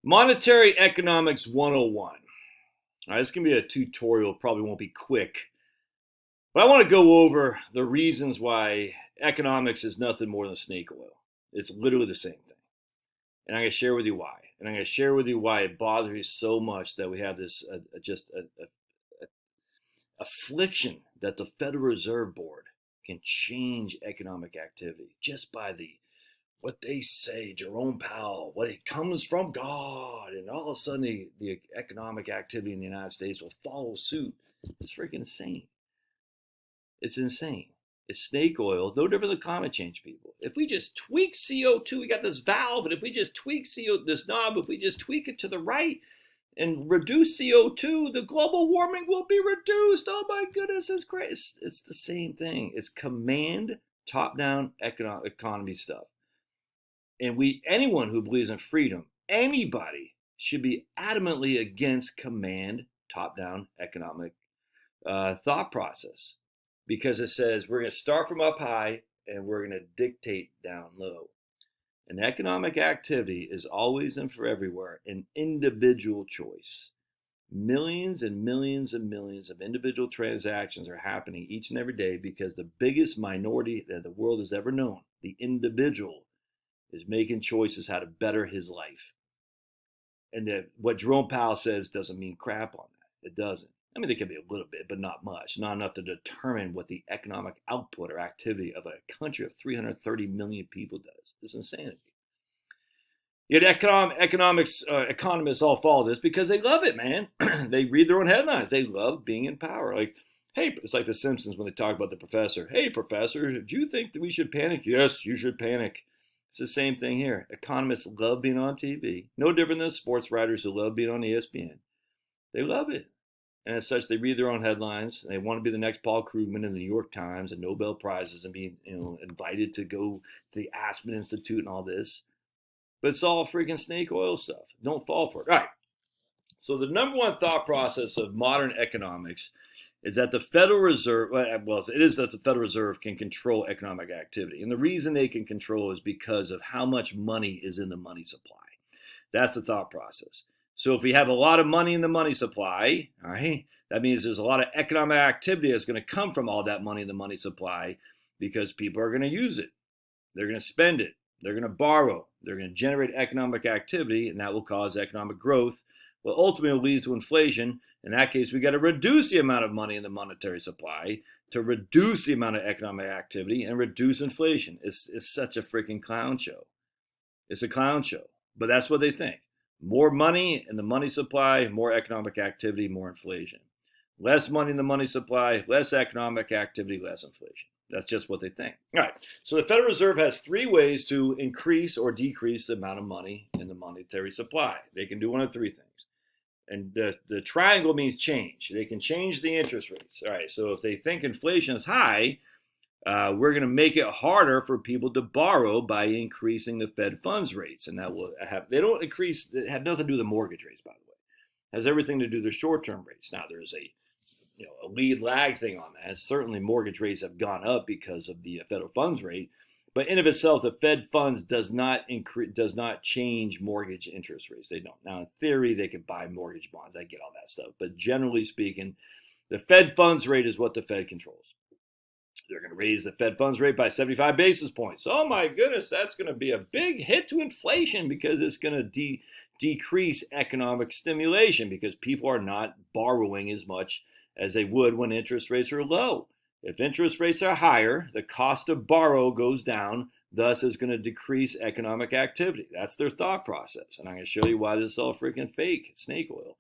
Monetary Economics 101. All right, this can be a tutorial, probably won't be quick, but I want to go over the reasons why economics is nothing more than snake oil. It's literally the same thing. And I'm going to share with you why. And I'm going to share with you why it bothers me so much that we have this affliction that the Federal Reserve Board can change economic activity just by what they say, Jerome Powell, what it comes from God, and all of a sudden the economic activity in the United States will follow suit. It's freaking insane. It's insane. It's snake oil, no different than climate change, people. If we just tweak CO2, we got this valve, and if we just tweak this knob, if we just tweak it to the right and reduce CO2, the global warming will be reduced. Oh my goodness, it's great. It's the same thing. It's command, top-down economy stuff. And anyone who believes in freedom, anybody should be adamantly against command, top-down economic thought process, because it says we're going to start from up high and we're going to dictate down low. And economic activity is always and for everywhere an individual choice. Millions and millions and millions of individual transactions are happening each and every day because the biggest minority that the world has ever known, the individual, is making choices how to better his life. And that what Jerome Powell says doesn't mean crap on that. It doesn't. I mean, it can be a little bit, but not much. Not enough to determine what the economic output or activity of a country of 330 million people does. It's insanity. Yet economists all follow this because they love it, man. They read their own headlines. They love being in power. Like, hey, it's like The Simpsons when they talk about the professor. Hey, professor, do you think that we should panic? Yes, you should panic. It's the same thing here. Economists love being on TV. No different than sports writers who love being on ESPN. They love it. And as such, they read their own headlines. And they want to be the next Paul Krugman in the New York Times and Nobel Prizes and be invited to go to the Aspen Institute and all this. But it's all freaking snake oil stuff. Don't fall for it. All right. So the number one thought process of modern economics is that the Federal Reserve, it is that the Federal Reserve can control economic activity. And the reason they can control is because of how much money is in the money supply. That's the thought process. So if we have a lot of money in the money supply, all right, that means there's a lot of economic activity that's going to come from all that money in the money supply because people are going to use it. They're going to spend it. They're going to borrow. They're going to generate economic activity, and that will cause economic growth. Well, ultimately leads to inflation. In that case, we got to reduce the amount of money in the monetary supply to reduce the amount of economic activity and reduce inflation. It's such a freaking clown show. It's a clown show, but that's what they think. More money in the money supply, more economic activity, more inflation. Less money in the money supply, less economic activity, less inflation. That's just what they think. All right. So the Federal Reserve has three ways to increase or decrease the amount of money in the monetary supply. They can do one of three things. And the triangle means change. They can change the interest rates. All right. So if they think inflation is high, we're going to make it harder for people to borrow by increasing the Fed funds rates. And that will have, they don't increase, it had nothing to do with the mortgage rates, by the way. It has everything to do with the short-term rates. Now, there's a lead lag thing on that. Certainly mortgage rates have gone up because of the federal funds rate, but in of itself, the Fed funds does not change mortgage interest rates. They don't. Now, in theory, they could buy mortgage bonds. I get all that stuff, but generally speaking, the Fed funds rate is what the Fed controls. They're going to raise the Fed funds rate by 75 basis points. Oh my goodness, that's going to be a big hit to inflation because it's going to decrease economic stimulation because people are not borrowing as much as they would when interest rates are low. If interest rates are higher, the cost to borrow goes down, thus is going to decrease economic activity. That's their thought process. And I'm going to show you why this is all freaking fake, snake oil.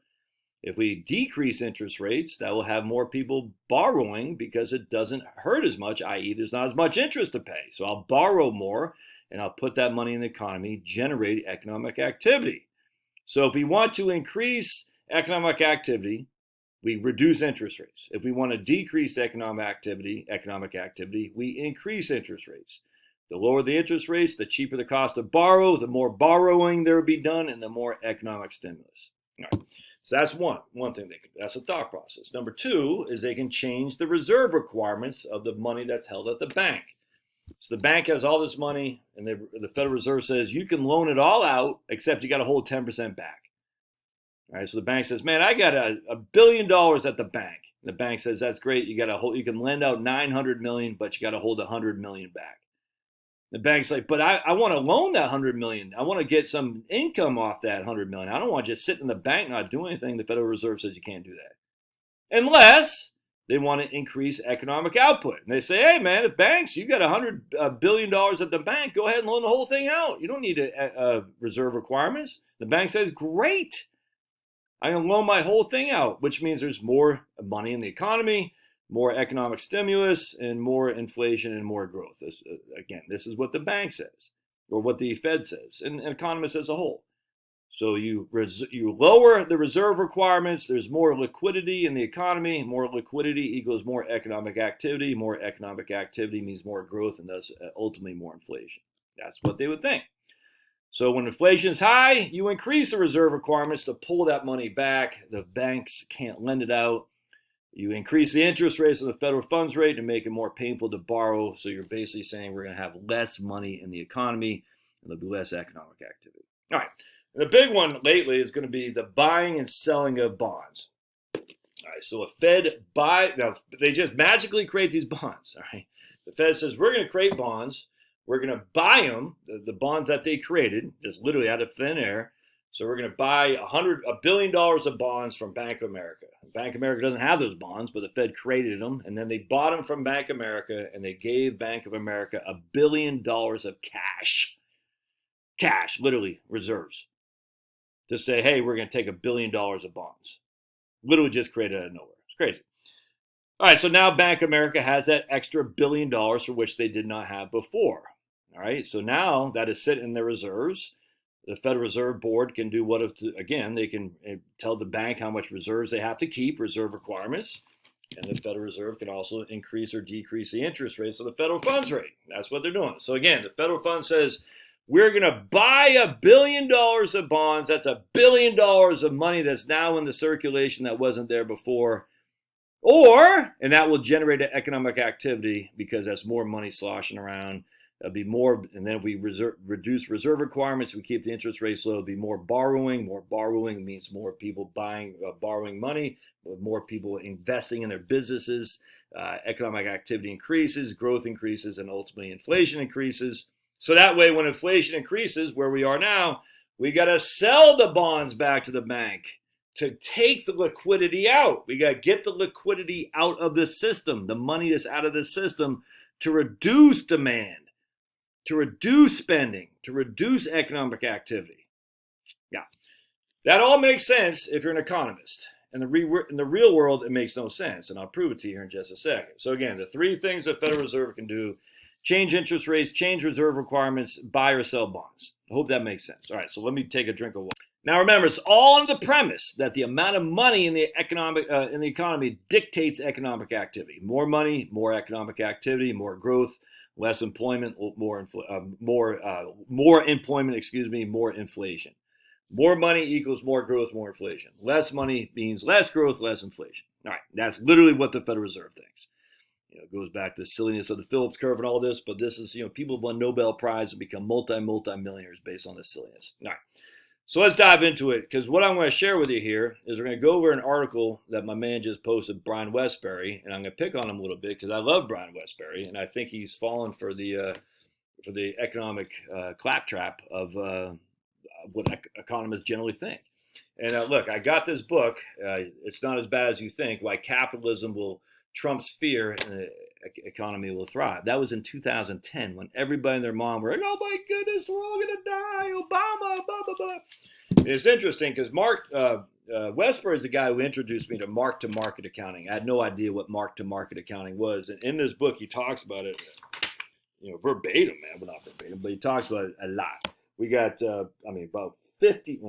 If we decrease interest rates, that will have more people borrowing because it doesn't hurt as much, i.e. there's not as much interest to pay. So I'll borrow more and I'll put that money in the economy, generate economic activity. So if we want to increase economic activity, we reduce interest rates. If we want to decrease economic activity, we increase interest rates. The lower the interest rates, the cheaper the cost to borrow, the more borrowing there will be done, and the more economic stimulus. All right. So that's one thing they can do. That's a thought process. Number two is they can change the reserve requirements of the money that's held at the bank. So the bank has all this money, and the Federal Reserve says you can loan it all out, except you got to hold 10% back. All right, so the bank says, "Man, I got $1 billion at the bank." And the bank says, "That's great. You can lend out 900 million, but you got to hold 100 million back." The bank's like, "But I want to loan that 100 million. I want to get some income off that 100 million. I don't want to just sit in the bank not do anything." The Federal Reserve says you can't do that unless they want to increase economic output. And they say, "Hey, man, if banks, you got $100 billion at the bank, go ahead and loan the whole thing out. You don't need reserve requirements." The bank says, "Great. I'm going to loan my whole thing out," which means there's more money in the economy, more economic stimulus, and more inflation and more growth. This is what the bank says, or what the Fed says, and economists as a whole. So you lower the reserve requirements, there's more liquidity in the economy. More liquidity equals more economic activity. More economic activity means more growth, and thus ultimately more inflation. That's what they would think. So when inflation is high, you increase the reserve requirements to pull that money back. The banks can't lend it out. You increase the interest rates of the federal funds rate to make it more painful to borrow. So you're basically saying we're going to have less money in the economy and there'll be less economic activity. All right. And the big one lately is going to be the buying and selling of bonds. All right. So they just magically create these bonds. All right. The Fed says we're going to create bonds. We're going to buy them, the bonds that they created, just literally out of thin air. So we're going to buy $1 billion of bonds from Bank of America. Bank of America doesn't have those bonds, but the Fed created them, and then they bought them from Bank of America, and they gave Bank of America $1 billion of cash, literally reserves, to say, hey, we're going to take $1 billion of bonds. Literally just created out of nowhere. It's crazy. All right, so now Bank of America has that extra $1 billion for which they did not have before. All right, so now that is sitting in their reserves. The Federal Reserve Board can do they can tell the bank how much reserves they have to keep, reserve requirements, and the Federal Reserve can also increase or decrease the interest rates of the federal funds rate. That's what they're doing. So again, the federal fund says, we're going to buy $1 billion of bonds. That's $1 billion of money that's now in the circulation that wasn't there before. And that will generate economic activity because that's more money sloshing around. There'll be more, and then if we reduce reserve requirements, we keep the interest rates low, it'll be more borrowing. More borrowing means more people borrowing money, more people investing in their businesses. Economic activity increases, growth increases, and ultimately inflation increases. So that way, when inflation increases, where we are now, we got to sell the bonds back to the bank to take the liquidity out. We got to get the liquidity out of the system, the money that's out of the system, to reduce demand, to reduce spending, to reduce economic activity. Yeah, that all makes sense if you're an economist. In the real world, it makes no sense, and I'll prove it to you here in just a second. So again, the three things the Federal Reserve can do: change interest rates, change reserve requirements, buy or sell bonds. I hope that makes sense. All right, so let me take a drink of water. Now remember, it's all on the premise that the amount of money in the economy dictates economic activity. More money, more economic activity, more growth, less employment, more employment, more inflation. More money equals more growth, more inflation. Less money means less growth, less inflation. All right, that's literally what the Federal Reserve thinks. It goes back to the silliness of the Phillips curve and all this, but this is, people have won Nobel Prize and become multi-millionaires based on this silliness. All right, so let's dive into it, because what I'm going to share with you here is we're going to go over an article that my man just posted, Brian Westbury, and I'm going to pick on him a little bit because I love Brian Westbury, and I think he's fallen for the economic claptrap of what economists generally think. And look, I got this book. It's not as bad as you think. Why Capitalism Will Trump's Fear and the Economy Will Thrive. That was in 2010 when everybody and their mom were like, oh my goodness, we're all going to die. Obama, blah, blah, blah. It's interesting because Mark Westbury is the guy who introduced me to mark-to-market accounting. I had no idea what mark-to-market accounting was. And in this book, he talks about it, verbatim, man. Well, not verbatim, but he talks about it a lot. We got, about 50,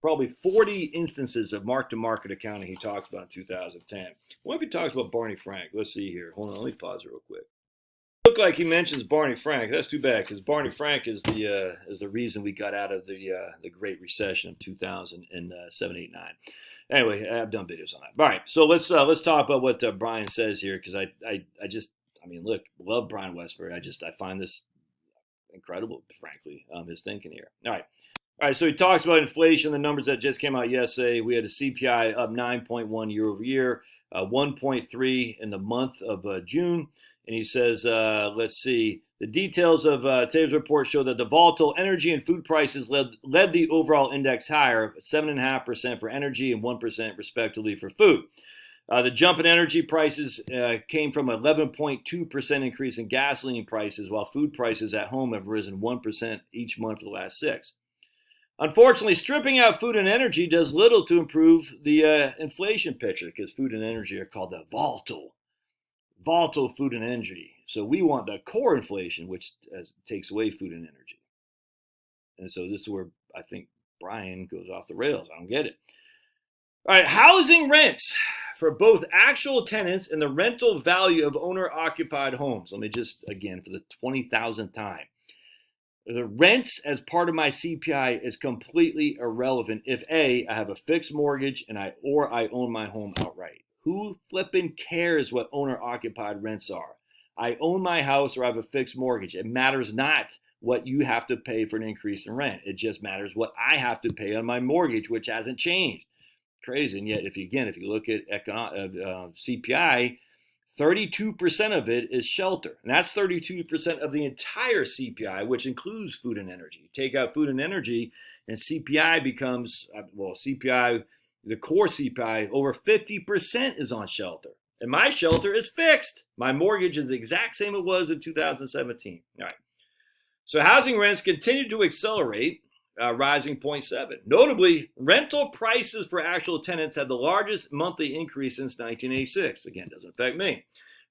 probably 40 instances of mark-to-market accounting he talks about in 2010. What if he talks about Barney Frank? Let's see here. Hold on, let me pause it real quick. Look like he mentions Barney Frank. That's too bad, because Barney Frank is the reason we got out of the Great Recession of 2007, 8, 9. Anyway, I've done videos on that. All right, so let's talk about what Brian says here, because I mean, look, love Brian Westbury. I find this incredible, frankly, his thinking here. All right, so he talks about inflation, the numbers that just came out yesterday. We had a CPI up 9.1 year over year, 1.3 in the month of June. And he says, let's see, the details of today's report show that the volatile energy and food prices led the overall index higher, 7.5% for energy and 1% respectively for food. The jump in energy prices came from an 11.2% increase in gasoline prices, while food prices at home have risen 1% each month for the last 6. Unfortunately, stripping out food and energy does little to improve the inflation picture, because food and energy are called the volatile food and energy. So we want the core inflation, which takes away food and energy. And so this is where I think Brian goes off the rails. I don't get it. All right, housing rents for both actual tenants and the rental value of owner-occupied homes. Let me just, again, for the 20,000th time. The rents as part of my CPI is completely irrelevant if A, I have a fixed mortgage or I own my home outright. Who flipping cares what owner-occupied rents are? I own my house or I have a fixed mortgage. It matters not what you have to pay for an increase in rent. It just matters what I have to pay on my mortgage, which hasn't changed. Crazy. And yet, if you look at CPI, 32% of it is shelter. And that's 32% of the entire CPI, which includes food and energy. You take out food and energy, and CPI becomes, CPI, the core CPI, over 50% is on shelter. And my shelter is fixed. My mortgage is the exact same it was in 2017. All right. So housing rents continue to accelerate, rising 0.7. Notably, rental prices for actual tenants had the largest monthly increase since 1986. Again, doesn't affect me.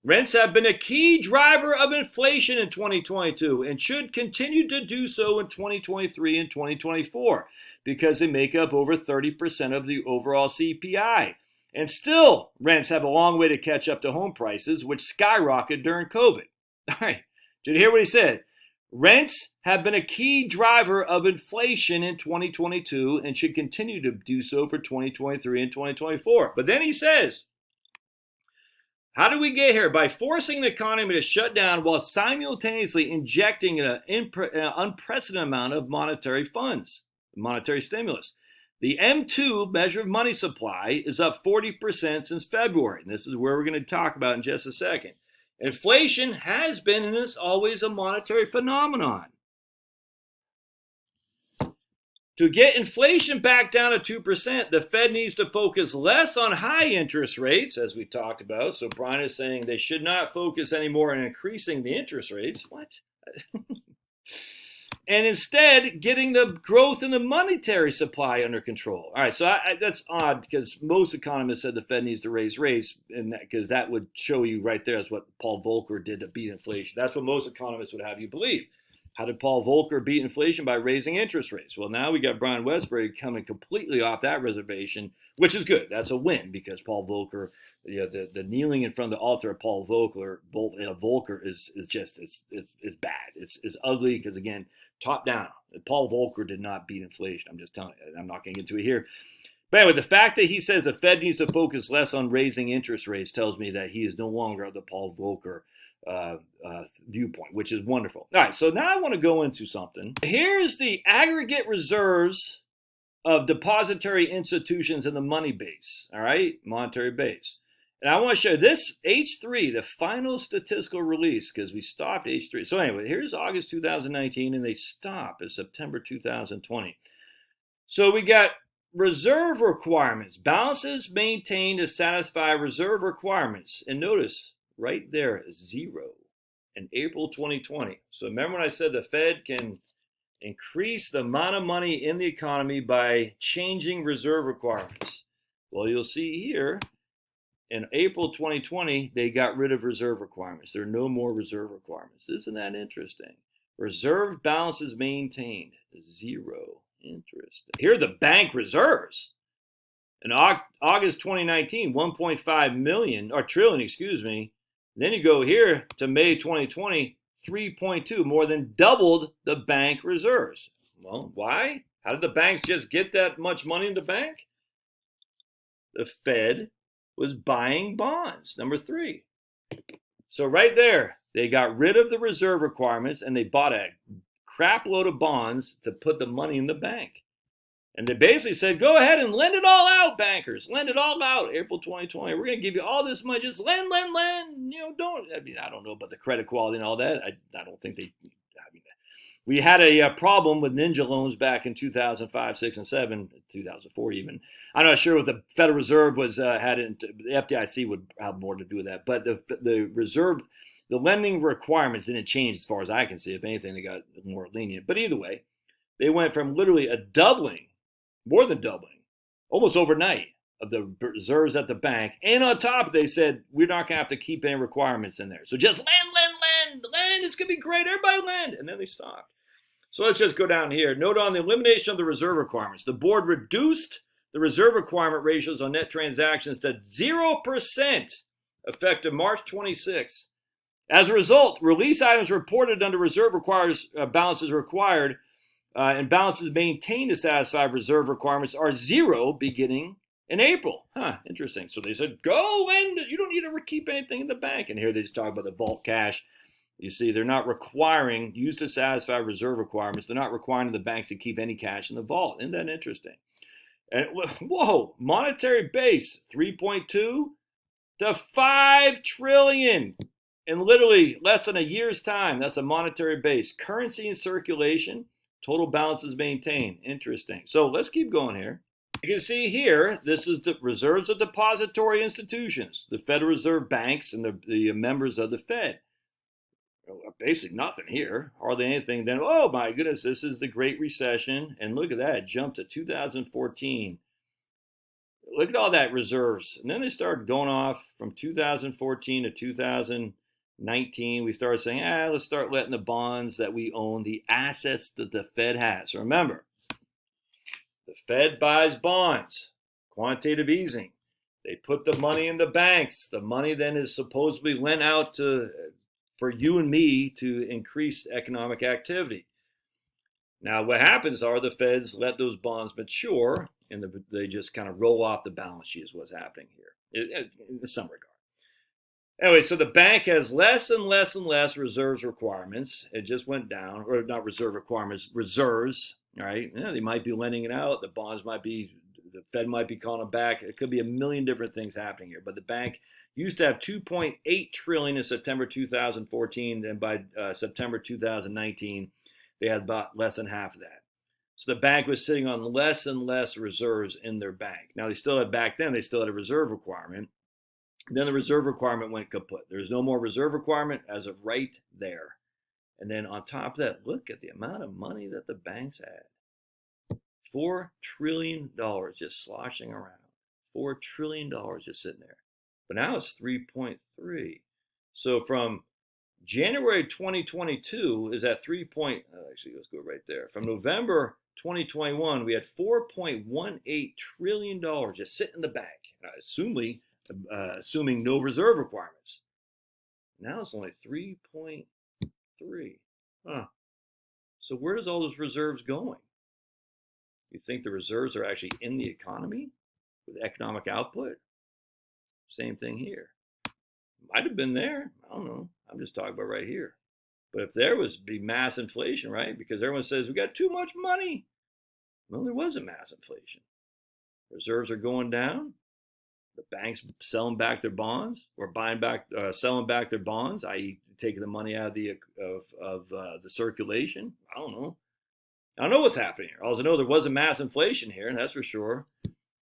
Rents have been a key driver of inflation in 2022 and should continue to do so in 2023 and 2024 because they make up over 30% of the overall CPI. And still, rents have a long way to catch up to home prices, which skyrocketed during COVID. All right, did you hear what he said? Rents have been a key driver of inflation in 2022 and should continue to do so for 2023 and 2024. But then he says, how do we get here? By forcing the economy to shut down while simultaneously injecting an unprecedented amount of monetary stimulus. The M2 measure of money supply is up 40% since February. And this is where we're going to talk about in just a second. Inflation has been and is always a monetary phenomenon. To get inflation back down to 2%, the Fed needs to focus less on high interest rates, as we talked about. So Brian is saying they should not focus anymore on increasing the interest rates. What? And instead, getting the growth in the monetary supply under control. All right, so that's odd because most economists said the Fed needs to raise rates, and because that would show you right there is what Paul Volcker did to beat inflation. That's what most economists would have you believe. How did Paul Volcker beat inflation? By raising interest rates. Well, now we got Brian Westbury coming completely off that reservation, which is good. That's a win because Paul Volcker, the kneeling in front of the altar of Paul Volcker is just it's bad. It's ugly because again, top down. Paul Volcker did not beat inflation. I'm just telling you. I'm not going to get into it here. But anyway, the fact that he says the Fed needs to focus less on raising interest rates tells me that he is no longer of the Paul Volcker viewpoint, which is wonderful. All right, so now I want to go into something. Here's the aggregate reserves of depository institutions in the money base, all right, monetary base. And I want to show this H3, the final statistical release, because we stopped H3. So anyway, here's August 2019, and they stop in September 2020. So we got reserve requirements, balances maintained to satisfy reserve requirements. And notice, right there, 0 in April 2020. So remember when I said the Fed can increase the amount of money in the economy by changing reserve requirements? Well, you'll see here, in April 2020, they got rid of reserve requirements. There are no more reserve requirements. Isn't that interesting? Reserve balances maintained, 0. Interesting. Here are the bank reserves. In August 2019, 1.5 trillion. Then you go here to May 2020, 3.2, more than doubled the bank reserves. Well, why? How did the banks just get that much money in the bank? The Fed was buying bonds, number 3. So right there, they got rid of the reserve requirements and they bought a crap load of bonds to put the money in the bank. And they basically said, go ahead and lend it all out, bankers. Lend it all out. April 2020, we're going to give you all this money. Just lend. I don't know about the credit quality and all that. I don't think we had a problem with ninja loans back in 2005, 6, and 7, 2004 even. I'm not sure what the Federal Reserve had. The FDIC would have more to do with that. But the reserve, the lending requirements didn't change as far as I can see. If anything, they got more lenient. But either way, they went from literally a doubling, more than doubling, almost overnight, of the reserves at the bank. And on top, they said, we're not going to have to keep any requirements in there. So just lend. It's going to be great. Everybody lend. And then they stopped. So let's just go down here. Note on the elimination of the reserve requirements. The board reduced the reserve requirement ratios on net transactions to 0% effective March 26. As a result, release items reported under reserve balances required and balances maintained to satisfy reserve requirements are 0 beginning in April. Interesting. So they said, go lend. You don't need to keep anything in the bank. And here they just talk about the vault cash. You see, they're not requiring, used to satisfy reserve requirements, they're not requiring the banks to keep any cash in the vault. Isn't that interesting? And whoa, monetary base, 3.2 to 5 trillion in literally less than a year's time. That's a monetary base. Currency in circulation, total balances maintained. Interesting. So let's keep going here. You can see here, this is the reserves of depository institutions, the Federal Reserve banks and the members of the Fed. Basically nothing here, hardly anything. Then, oh my goodness, this is the Great Recession. And look at that, it jumped to 2014. Look at all that reserves. And then they started going off from 2014 to 2019. We started saying, let's start letting the bonds that we own, the assets that the Fed has. So remember, the Fed buys bonds, quantitative easing. They put the money in the banks. The money then is supposedly lent out for you and me to increase economic activity. Now, what happens are the Feds let those bonds mature, and they just kind of roll off the balance sheet is what's happening here, in some regard. Anyway, so the bank has less and less and less reserves requirements. It just went down, or not reserve requirements, reserves, right? They might be lending it out. The bonds might be, the Fed might be calling them back. It could be a million different things happening here, but the bank used to have 2.8 trillion in September 2014, and by September 2019, they had about less than half of that. So the bank was sitting on less and less reserves in their bank. Now, they still had a reserve requirement. Then the reserve requirement went kaput. There's no more reserve requirement as of right there. And then on top of that, look at the amount of money that the banks had. $4 trillion just sloshing around. $4 trillion just sitting there. But now it's 3.3. So from January 2022 is at actually, let's go right there. From November 2021, we had $4.18 trillion just sitting in the bank, assuming no reserve requirements. Now it's only 3.3. So where does all those reserves going? You think the reserves are actually in the economy with economic output? Same thing here. Might have been there. I don't know. I'm just talking about right here. But if there was be mass inflation, right? Because everyone says we got too much money. Well, there wasn't mass inflation. Reserves are going down. The banks selling back their bonds or selling back their bonds, i.e., taking the money out of the circulation. I don't know what's happening here. All I know, there wasn't mass inflation here, and that's for sure.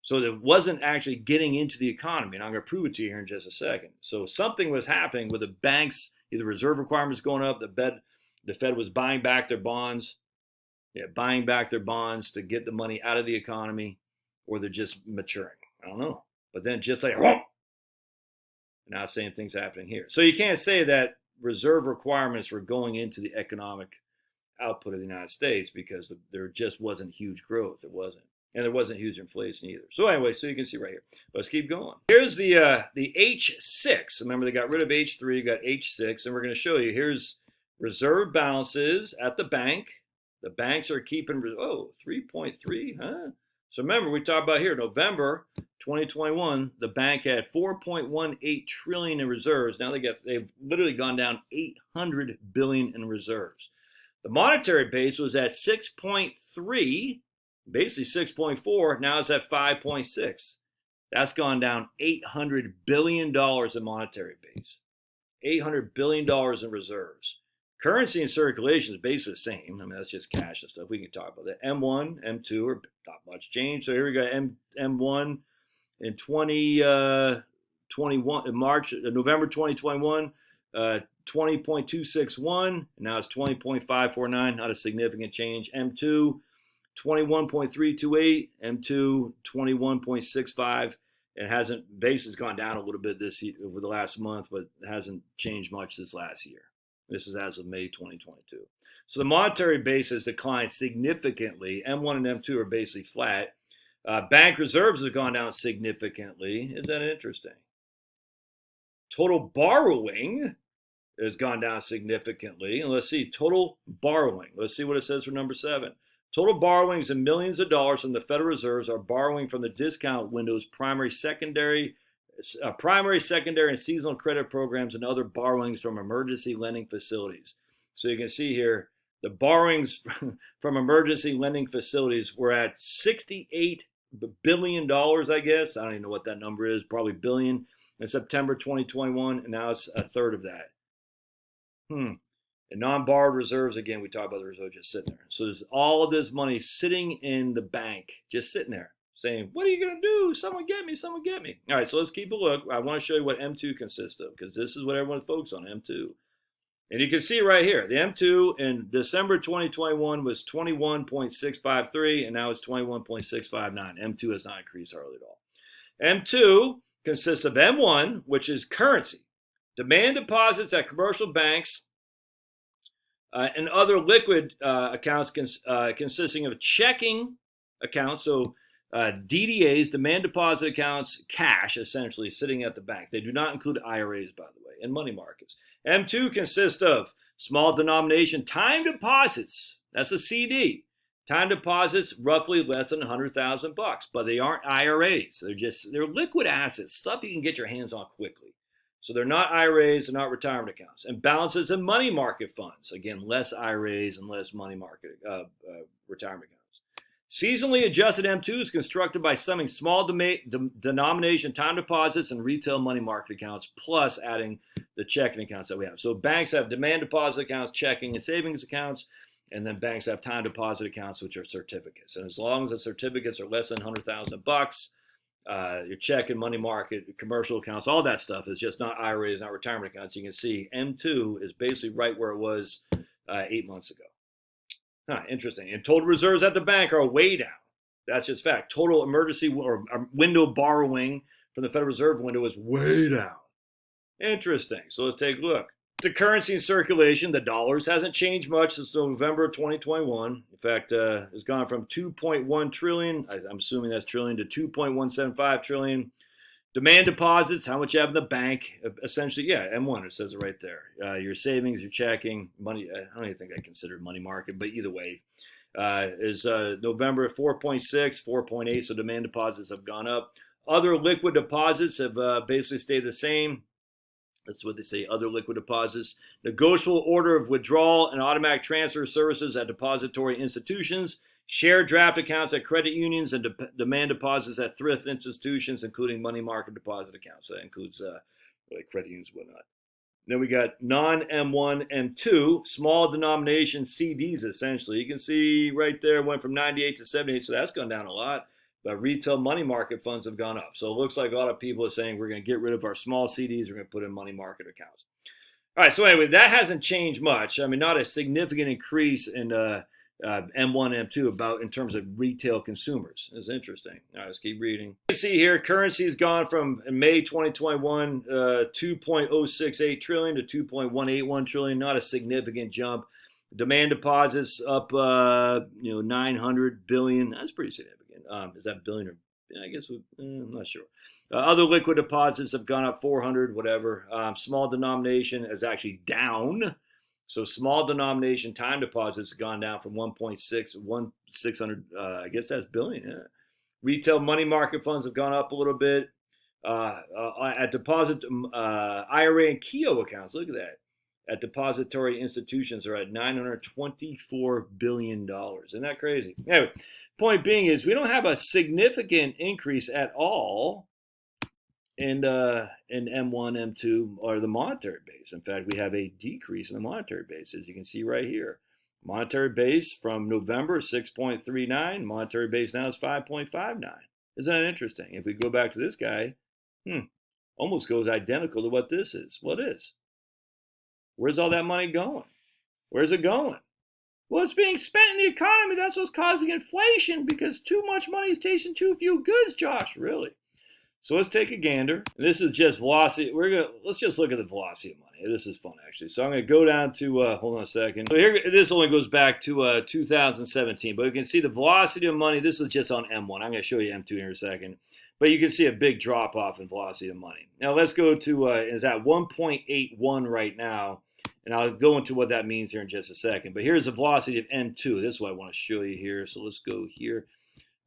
So it wasn't actually getting into the economy, and I'm going to prove it to you here in just a second. So something was happening with the banks, either reserve requirements going up, the Fed was buying back their bonds, to get the money out of the economy, or they're just maturing. I don't know. But then just like, whoa! Now same thing's happening here. So you can't say that reserve requirements were going into the economic output of the United States because there just wasn't huge growth. It wasn't. And there wasn't huge inflation either. So anyway, so you can see right here. Let's keep going. Here's the H6. Remember, they got rid of H3, got H6, and we're going to show you. Here's reserve balances at the bank. The banks are keeping, 3.3, huh? So remember, we talked about here, November 2021, the bank had 4.18 trillion in reserves. Now they've literally gone down 800 billion in reserves. The monetary base was at 6.3, basically 6.4. Now it's at 5.6. That's gone down $800 billion in monetary base, $800 billion in reserves. Currency in circulation is basically the same. I mean, that's just cash and stuff. We can talk about that. M1, M2 are not much change. So here we go. M1 in 2021, in November 2021, 20.261. Now it's 20.549. Not a significant change. M2, 21.328. M2, 21.65. It hasn't, base has gone down a little bit this year, over the last month, but it hasn't changed much this last year. This is as of May 2022. So the monetary base has declined significantly. M1 and M2 are basically flat. Bank reserves have gone down significantly. Isn't that interesting? Total borrowing has gone down significantly. And let's see, total borrowing. Let's see what it says for number 7. Total borrowings in millions of dollars from the Federal Reserves are borrowing from the discount windows, primary, secondary, and seasonal credit programs, and other borrowings from emergency lending facilities. So you can see here, the borrowings from emergency lending facilities were at $68 billion, I guess. I don't even know what that number is, probably billion, in September 2021, and now it's a third of that. And non-borrowed reserves, again, we talk about the reserves just sitting there. So there's all of this money sitting in the bank, just sitting there, saying, what are you going to do? Someone get me, someone get me. All right, so let's keep a look. I want to show you what M2 consists of, because this is what everyone focuses on, M2. And you can see right here, the M2 in December 2021 was 21.653, and now it's 21.659. M2 has not increased hardly at all. M2 consists of M1, which is currency, demand deposits at commercial banks, and other liquid accounts consisting of checking accounts, so DDAs, demand deposit accounts, cash, essentially, sitting at the bank. They do not include IRAs, by the way, and money markets. M2 consists of small denomination time deposits. That's a CD. Time deposits, roughly less than $100,000, but they aren't IRAs. They're liquid assets, stuff you can get your hands on quickly. So they're not IRAs, they're not retirement accounts. And balances in money market funds. Again, less IRAs and less money market retirement accounts. Seasonally adjusted M2 is constructed by summing small denomination time deposits and retail money market accounts, plus adding the checking accounts that we have. So banks have demand deposit accounts, checking and savings accounts, and then banks have time deposit accounts, which are certificates. And as long as the certificates are less than $100,000, your checking, money market, commercial accounts, all that stuff is just not IRAs, not retirement accounts. You can see M2 is basically right where it was 8 months ago. Interesting. And total reserves at the bank are way down. That's just fact. Total emergency or window borrowing from the Federal Reserve window is way down. Interesting. So let's take a look. The currency in circulation, the dollars, hasn't changed much since November of 2021. In fact, it's gone from 2.1 trillion, I'm assuming that's trillion, to 2.175 trillion. Demand deposits, how much you have in the bank, essentially, yeah, M1, it says it right there. Your savings, your checking, money, I don't even think I consider money market, but either way, is November 4.6, 4.8, so demand deposits have gone up. Other liquid deposits have basically stayed the same. That's what they say, other liquid deposits. Negotiable order of withdrawal and automatic transfer services at depository institutions. Shared draft accounts at credit unions and demand deposits at thrift institutions, including money market deposit accounts. That includes like credit unions and whatnot. Then we got non-M1, M2, small denomination CDs, essentially. You can see right there, went from 98 to 78, so that's gone down a lot. But retail money market funds have gone up. So it looks like a lot of people are saying we're going to get rid of our small CDs. We're going to put in money market accounts. All right, so anyway, that hasn't changed much. I mean, not a significant increase in M1, M2 about in terms of retail consumers. It's interesting. All right, let's keep reading. You can see here, currency has gone from in May 2021, 2.068 trillion to 2.181 trillion. Not a significant jump. Demand deposits up, 900 billion. That's pretty significant. Is that billion or? I guess I'm not sure. Other liquid deposits have gone up 400, whatever. Small denomination is actually down. So small denomination time deposits have gone down from 1.600, I guess that's billion, yeah, Retail money market funds have gone up a little bit. At deposit, IRA and KEO accounts, look at that. At depository institutions are at $924 billion. Isn't that crazy? Anyway, point being is we don't have a significant increase at all in M1, M2, or the monetary base. In fact, we have a decrease in the monetary base, as you can see right here. Monetary base from November, 6.39. Monetary base now is 5.59. Isn't that interesting? If we go back to this guy, almost goes identical to what this is. What is? Where's all that money going? Where's it going? Well, it's being spent in the economy. That's what's causing inflation, because too much money is chasing too few goods, Josh. Really? So let's take a gander. This is just velocity. Let's just look at the velocity of money. This is fun, actually. So I'm going to go down to, hold on a second. So here, this only goes back to 2017, but you can see the velocity of money. This is just on M1. I'm going to show you M2 here in a second. But you can see a big drop off in velocity of money. Now let's go to, is at 1.81 right now. And I'll go into what that means here in just a second. But here's the velocity of M2. This is what I want to show you here. So let's go here.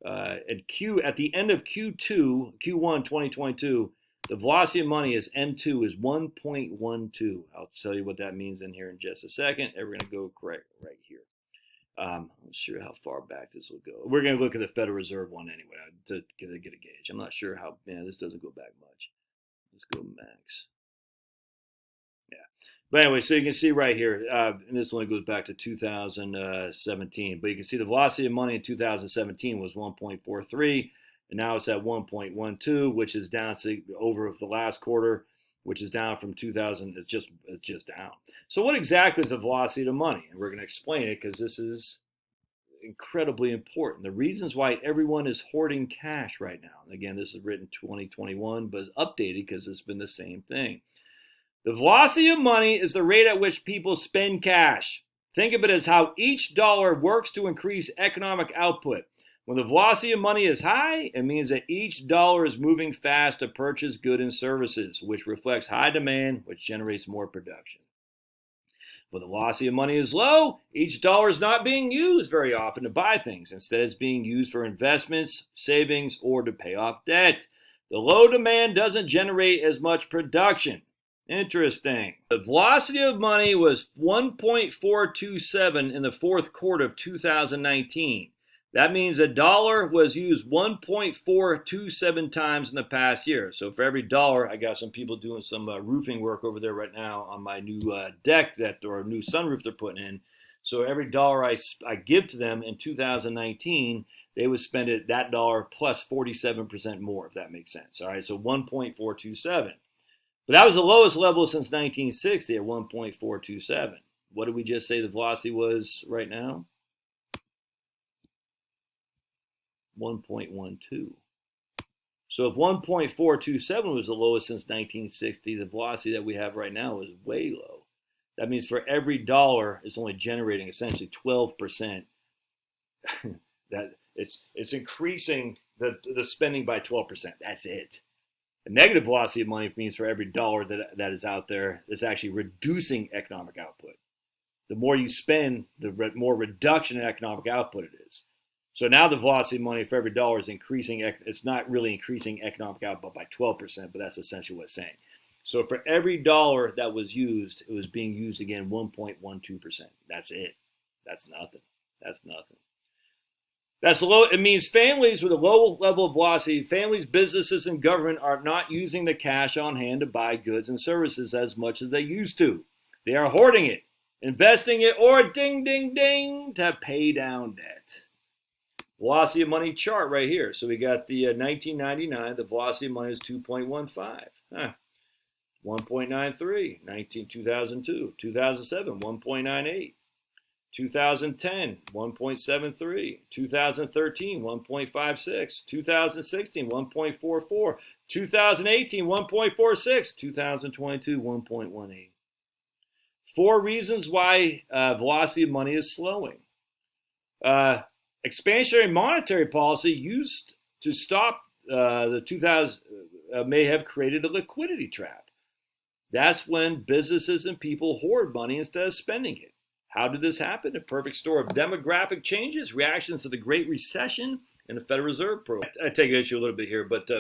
At the end of Q1 2022, the velocity of money is M2 is 1.12. I'll tell you what that means in here in just a second. And we're going to go right here. I'm not sure how far back this will go. We're going to look at the Federal Reserve one anyway to get a gauge. I'm not sure how, this doesn't go back much. Let's go max. Yeah. But anyway, so you can see right here, and this only goes back to 2017, but you can see the velocity of money in 2017 was 1.43, and now it's at 1.12, which is down over the last quarter, which is down from 2000. It's just down. So what exactly is the velocity of money? And we're going to explain it because this is incredibly important. The reasons why everyone is hoarding cash right now. And again, this is written 2021, but it's updated because it's been the same thing. The velocity of money is the rate at which people spend cash. Think of it as how each dollar works to increase economic output. When the velocity of money is high, it means that each dollar is moving fast to purchase goods and services, which reflects high demand, which generates more production. When the velocity of money is low, each dollar is not being used very often to buy things. Instead, it's being used for investments, savings, or to pay off debt. The low demand doesn't generate as much production. Interesting. The velocity of money was 1.427 in the fourth quarter of 2019. That means a dollar was used 1.427 times in the past year. So for every dollar, I got some people doing some roofing work over there right now on my new deck or new sunroof they're putting in. So every dollar I give to them in 2019, they would spend that dollar plus 47% more, if that makes sense. All right, so 1.427. But that was the lowest level since 1960 at 1.427. What did we just say the velocity was right now? 1.12. So if 1.427 was the lowest since 1960, the velocity that we have right now is way low. That means for every dollar, it's only generating essentially 12%. That it's increasing the spending by 12%. That's it. A negative velocity of money means for every dollar that is out there, it's actually reducing economic output. The more you spend, the more reduction in economic output it is. So now the velocity of money for every dollar is increasing. It's not really increasing economic output by 12%, but that's essentially what it's saying. So for every dollar that was used, it was being used again 1.12%. That's it. That's nothing. That's nothing. That's low. It means families with a low level of velocity, families, businesses, and government are not using the cash on hand to buy goods and services as much as they used to. They are hoarding it, investing it, or ding, ding, ding, to pay down debt. Velocity of money chart right here. So we got the 1999, the velocity of money is 2.15. 1.93, 2002, 2007, 1.98. 2010, 1.73, 2013, 1.56, 2016, 1.44, 2018, 1.46, 2022, 1.18. 4 reasons why velocity of money is slowing. Expansionary monetary policy used to stop the 2000 may have created a liquidity trap. That's when businesses and people hoard money instead of spending it. How did this happen? A perfect story of demographic changes, reactions to the Great Recession, in the Federal Reserve program. I take issue a little bit here, but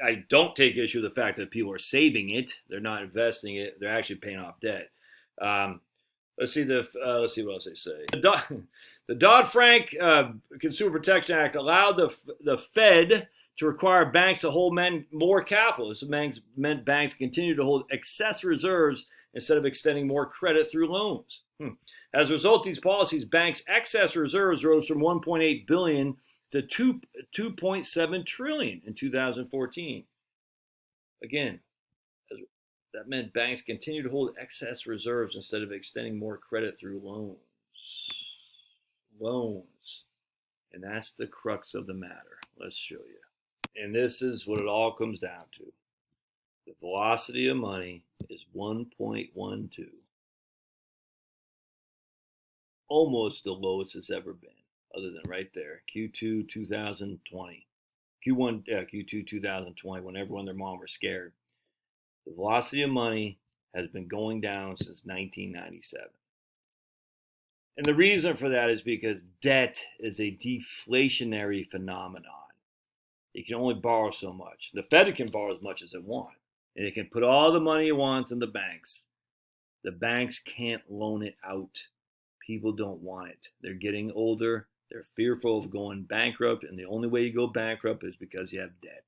I don't take issue with the fact that people are saving it. They're not investing it. They're actually paying off debt. Let's see what else they say. The Dodd-Frank Consumer Protection Act allowed the Fed to require banks to hold more capital. This meant banks continue to hold excess reserves instead of extending more credit through loans. As a result of these policies, banks' excess reserves rose from $1.8 billion to $2.7 trillion in 2014. Again, that meant banks continue to hold excess reserves instead of extending more credit through loans. And that's the crux of the matter. Let's show you. And this is what it all comes down to. The velocity of money is 1.12. Almost the lowest it's ever been, other than right there, Q2 2020. Q2 2020, when everyone and their mom were scared. The velocity of money has been going down since 1997. And the reason for that is because debt is a deflationary phenomenon. It can only borrow so much. The Fed can borrow as much as it wants. And it can put all the money it wants in the banks. The banks can't loan it out. People don't want it. They're getting older. They're fearful of going bankrupt. And the only way you go bankrupt is because you have debt.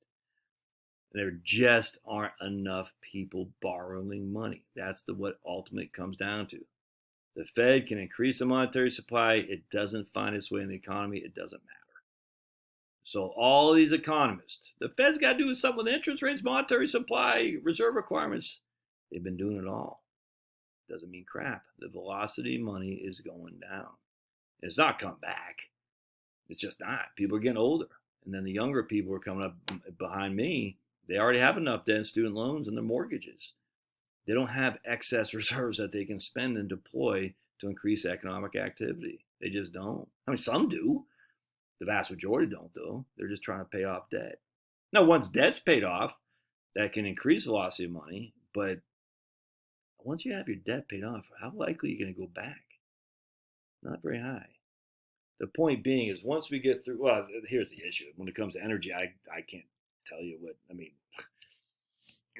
There just aren't enough people borrowing money. That's what ultimately comes down to. The Fed can increase the monetary supply. It doesn't find its way in the economy. It doesn't matter. So all these economists, the Fed's got to do something with interest rates, monetary supply, reserve requirements. They've been doing it all. Doesn't mean crap. The velocity of money is going down. It's not come back. It's just not. People are getting older. And then the younger people are coming up behind me. They already have enough debt in student loans and their mortgages. They don't have excess reserves that they can spend and deploy to increase economic activity. They just don't. I mean, some do. The vast majority don't, though. They're just trying to pay off debt. Now, once debt's paid off, that can increase velocity of money. But once you have your debt paid off, how likely are you going to go back? Not very high. The point being is once we get through, well, here's the issue. When it comes to energy, I can't tell you what, I mean,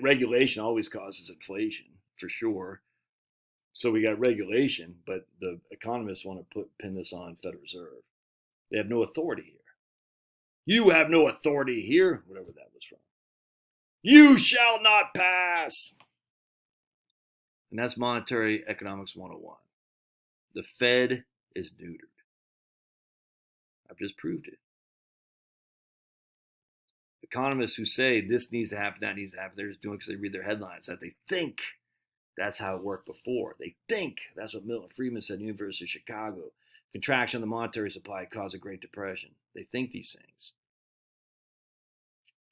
regulation always causes inflation, for sure. So we got regulation, but the economists want to pin this on Federal Reserve. They have no authority here. You have no authority here, whatever that was from. You shall not pass. And that's monetary economics 101. The Fed is neutered. I've just proved it. Economists who say this needs to happen, that needs to happen, they're just doing it because they read their headlines, that they think that's how it worked before. They think that's what Milton Friedman said at the University of Chicago. Contraction of the monetary supply caused a Great Depression. They think these things.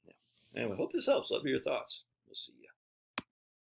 Yeah. Anyway, hope this helps. Love your thoughts. We'll see you.